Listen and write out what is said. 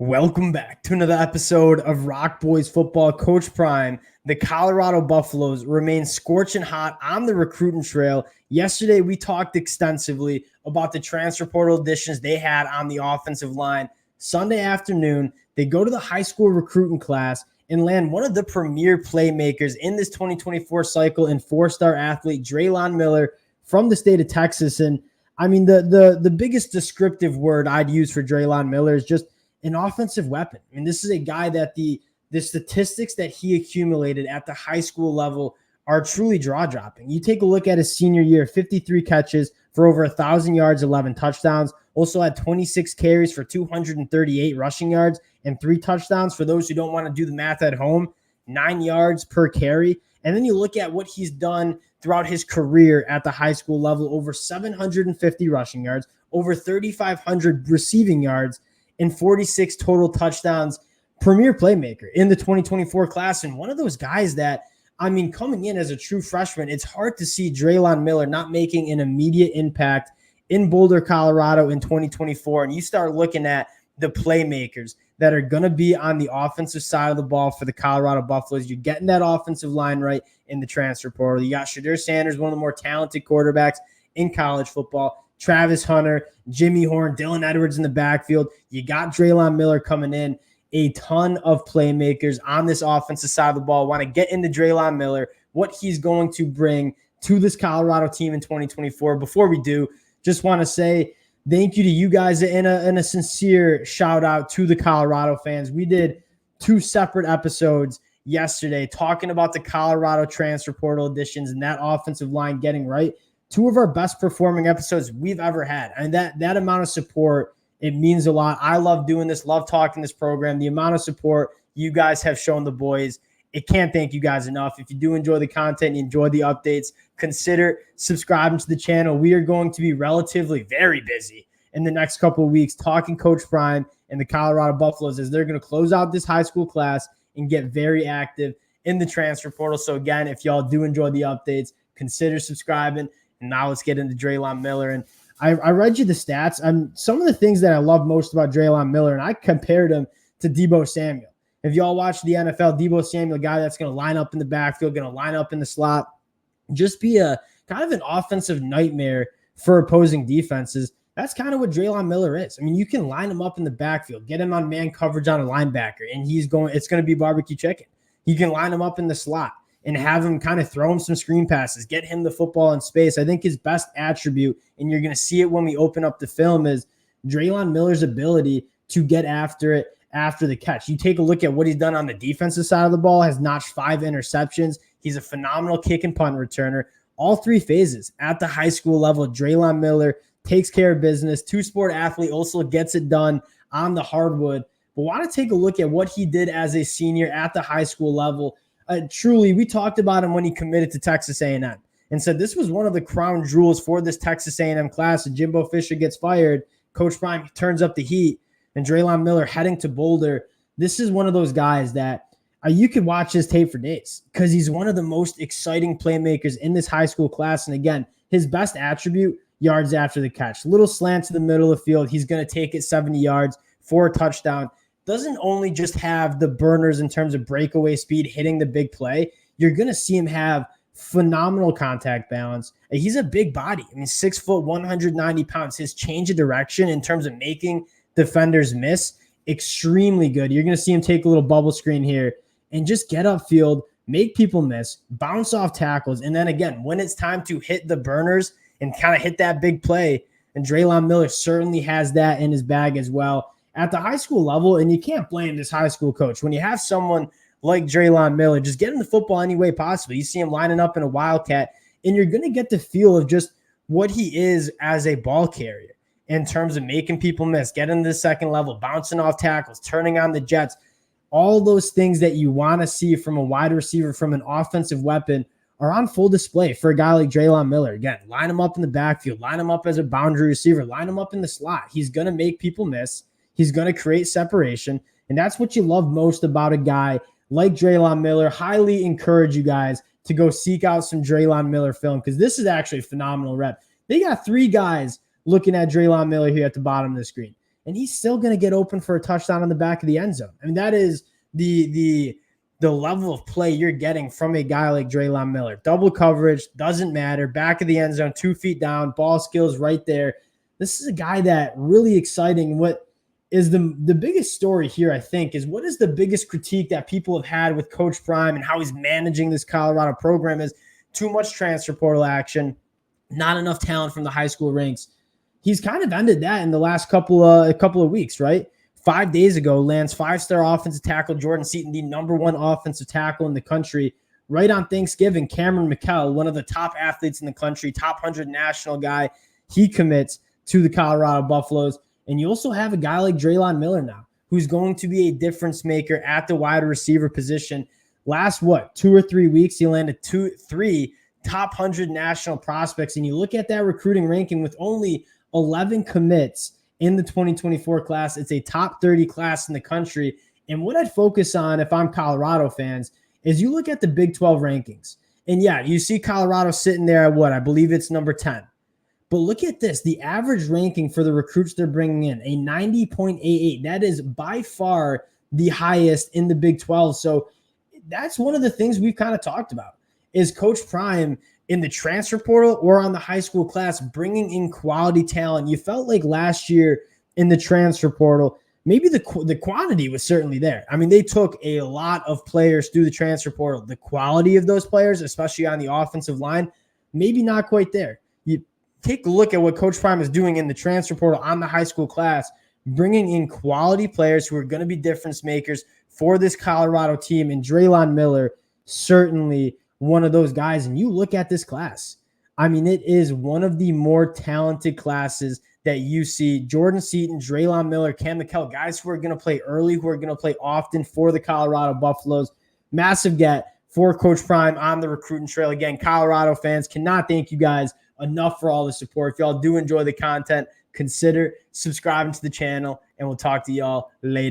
Welcome back to another episode of Rock Boys Football. Coach Prime, the Colorado Buffaloes remain scorching hot on the recruiting trail. Yesterday, we talked extensively about the transfer portal additions they had on the offensive line. Sunday afternoon, they go to the high school recruiting class and land one of the premier playmakers in this 2024 cycle in four-star athlete Drelon Miller from the state of Texas. And I mean, the biggest descriptive word I'd use for Drelon Miller is just an offensive weapon. I mean, this is a guy that the statistics that he accumulated at the high school level are truly jaw-dropping. You take a look at his senior year, 53 catches for over 1,000 yards, 11 touchdowns. Also had 26 carries for 238 rushing yards and 3 touchdowns. For those who don't want to do the math at home, 9 yards per carry. And then you look at what he's done throughout his career at the high school level, over 750 rushing yards, over 3,500 receiving yards, and 46 total touchdowns. Premier playmaker in the 2024 class. And one of those guys that, I mean, coming in as a true freshman, it's hard to see Drelon Miller not making an immediate impact in Boulder, Colorado in 2024. And you start looking at the playmakers that are going to be on the offensive side of the ball for the Colorado Buffaloes. You're getting that offensive line right in the transfer portal. You got Shadur Sanders, one of the more talented quarterbacks in college football. Travis Hunter, Jimmy Horn, Dylan Edwards in the backfield. You got Drelon Miller coming in. A ton of playmakers on this offensive side of the ball. Want to get into Drelon Miller, what he's going to bring to this Colorado team in 2024. Before we do, just want to say thank you to you guys and a sincere shout out to the Colorado fans. We did 2 separate episodes yesterday talking about the Colorado transfer portal additions and that offensive line getting right. 2 of our best performing episodes we've ever had. And that amount of support, it means a lot. I love doing this, love talking this program. The amount of support you guys have shown the boys, it can't thank you guys enough. If you do enjoy the content, you enjoy the updates, consider subscribing to the channel. We are going to be relatively very busy in the next couple of weeks talking Coach Prime and the Colorado Buffaloes as they're going to close out this high school class and get very active in the transfer portal. So again, if y'all do enjoy the updates, consider subscribing. And now let's get into Drelon Miller. And I read you the stats. Some of the things that I love most about Drelon Miller, and I compared him to Deebo Samuel. If y'all watch the NFL, Deebo Samuel, a guy that's going to line up in the backfield, going to line up in the slot, just be a kind of an offensive nightmare for opposing defenses. That's kind of what Drelon Miller is. I mean, you can line him up in the backfield, get him on man coverage on a linebacker, and it's going to be barbecue chicken. You can line him up in the slot and have him kind of throw him some screen passes, get him the football in space. I think his best attribute, and you're going to see it when we open up the film, is Drelon Miller's ability to get after it after the catch. You take a look at what he's done on the defensive side of the ball, has notched 5 interceptions. He's a phenomenal kick and punt returner. All 3 phases at the high school level, Drelon Miller takes care of business. 2-sport athlete, also gets it done on the hardwood. But want to take a look at what he did as a senior at the high school level. Truly, we talked about him when he committed to Texas A&M and said this was one of the crown jewels for this Texas A&M class. And Jimbo Fisher gets fired. Coach Prime turns up the heat, and Drelon Miller heading to Boulder. This is one of those guys that you could watch his tape for days because he's one of the most exciting playmakers in this high school class. And again, his best attribute, yards after the catch. Little slant to the middle of the field. He's going to take it 70 yards for a touchdown. Doesn't only just have the burners in terms of breakaway speed, hitting the big play. You're going to see him have phenomenal contact balance. He's a big body. I mean, 6 foot, 190 pounds. His change of direction in terms of making defenders miss, extremely good. You're going to see him take a little bubble screen here and just get upfield, make people miss, bounce off tackles. And then again, when it's time to hit the burners and kind of hit that big play, and Drelon Miller certainly has that in his bag as well. At the high school level, and you can't blame this high school coach. When you have someone like Drelon Miller, just get him the football any way possible. You see him lining up in a Wildcat, and you're going to get the feel of just what he is as a ball carrier in terms of making people miss, getting to the second level, bouncing off tackles, turning on the jets. All those things that you want to see from a wide receiver, from an offensive weapon, are on full display for a guy like Drelon Miller. Again, line him up in the backfield, line him up as a boundary receiver, line him up in the slot. He's going to make people miss. He's going to create separation, and that's what you love most about a guy like Drelon Miller. Highly encourage you guys to go seek out some Drelon Miller film because this is actually a phenomenal rep. They got 3 guys looking at Drelon Miller here at the bottom of the screen. and he's still going to get open for a touchdown on the back of the end zone. I mean, that is the level of play you're getting from a guy like Drelon Miller. Double coverage, doesn't matter. Back of the end zone, 2 feet down, ball skills right there. This is a guy that really exciting. What is the biggest story here, I think, is what is the biggest critique that people have had with Coach Prime and how he's managing this Colorado program is too much transfer portal action, not enough talent from the high school ranks. He's kind of ended that in the last couple of weeks, right? 5 days ago, lands 5-star offensive tackle Jordan Seaton, the #1 offensive tackle in the country. Right on Thanksgiving, Cameron McKell, one of the top athletes in the country, top 100 national guy, he commits to the Colorado Buffaloes. And you also have a guy like Drelon Miller now, who's going to be a difference maker at the wide receiver position. Last, 2 or 3 weeks, he landed 3 top 100 national prospects. And you look at that recruiting ranking with only 11 commits in the 2024 class. It's a top 30 class in the country. And what I'd focus on if I'm Colorado fans is you look at the Big 12 rankings. And yeah, you see Colorado sitting there at I believe it's number 10. But look at this, the average ranking for the recruits they're bringing in, a 90.88. That is by far the highest in the Big 12. So that's one of the things we've kind of talked about is Coach Prime in the transfer portal or on the high school class bringing in quality talent. You felt like last year in the transfer portal, maybe the quantity was certainly there. I mean, they took a lot of players through the transfer portal. The quality of those players, especially on the offensive line, maybe not quite there. You take a look at what Coach Prime is doing in the transfer portal on the high school class, bringing in quality players who are going to be difference makers for this Colorado team. And Drelon Miller, certainly one of those guys. And you look at this class, I mean, it is one of the more talented classes that you see. Jordan Seaton, Drelon Miller, Cam McKell, guys who are going to play early, who are going to play often for the Colorado Buffaloes. Massive get for Coach Prime on the recruiting trail. Again, Colorado fans, cannot thank you guys enough for all the support. If y'all do enjoy the content, consider subscribing to the channel, and we'll talk to y'all later.